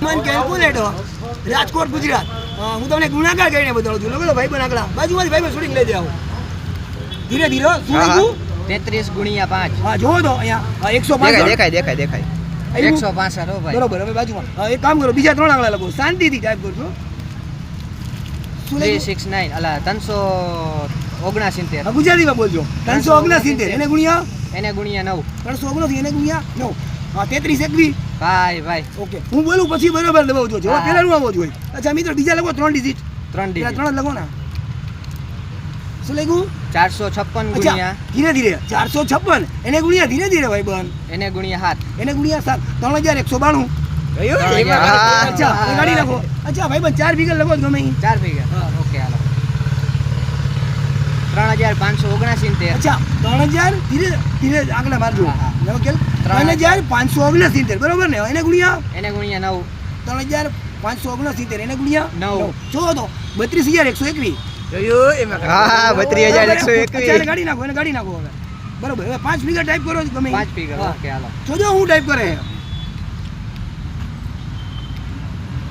Calculator Rajkot Gujarat હું તમને ગુણાકાર કરીને બતાવું છું લોકો ભાઈ બનાકડા બાજુમાંથી ભાઈ શૂટિંગ લઈ જાઓ ધીરે ધીરે શું લખ્યું 33 ગુણ્યા 5 હા જોવો તો અહીંયા 165 દેખાય 165 હો ભાઈ બરોબર હવે બાજુમાં એક કામ કરો બીજા 3 આંકડા લખો શાંતિથી ટાઈપ કરજો શું લખ્યું 369 અલા 369 ગુજરાતીમાં બોલજો 369 એને ગુણ્યા 9 369 એને ગુણ્યા 9 હા 33 21 ભાઈ ઓકે હું બોલું પછી બરોબર દબાવજો જો પહેલા નું આવવો જોઈએ અચ્છા મિત્રો બીજા લખો 3 ડિજિટ 3 ડિજિટ 3 લખો ને શું લખ્યું 456 ગુણ્યા ધીરે ધીરે 456 એને ગુણ્યા ધીરે ધીરે ભાઈ બન એને ગુણ્યા 7 એને ગુણ્યા 7 3192 અચ્છા ગાડી લખો અચ્છા ભાઈ બન 4 ફિગર લખો ગમે 4 ફિગર ઓકે હાલો 3579 અચ્છા 3000 ધીરે ધીરે આગળ મારજો ઓકે 3579 બરોબર ને એને ગુણ્યા 9 3579 એને ગુણ્યા 9 જો તો 32121 હા 32121 ગાડી નાખો એને ગાડી નાખો હવે બરોબર હવે 5 ફિગર ટાઈપ કરો ગમે 5 ફિગર ઓકે હાલો જોજો હું ટાઈપ કરે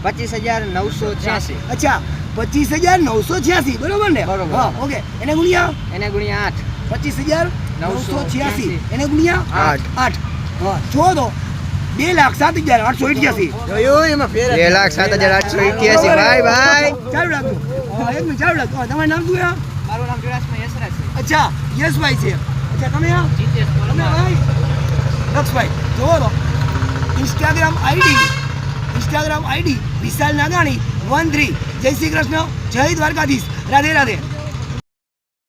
25986 અચ્છા 25986 બરોબર ને બરોબર. હા ઓકે એને ગુણ્યા 8 25986 એને ગુણ્યા 8 હા જો તો 2,07,888 2,07,888 ભાઈ ચાલુ રાખજો હા એક મિનિટ ચાલુ રાખજો તમારું નામ શું છે મારું નામ વિરાસભાઈ યશરાજ છે અચ્છા યશભાઈ છે અચ્છા તમે ભાઈ દક્ષભાઈ જોવો તો ઇન્સ્ટાગ્રામ આઈડી વિશાલ નાગાણી 13 જય શ્રી કૃષ્ણ જય દ્વારકાધીશ રાધે રાધે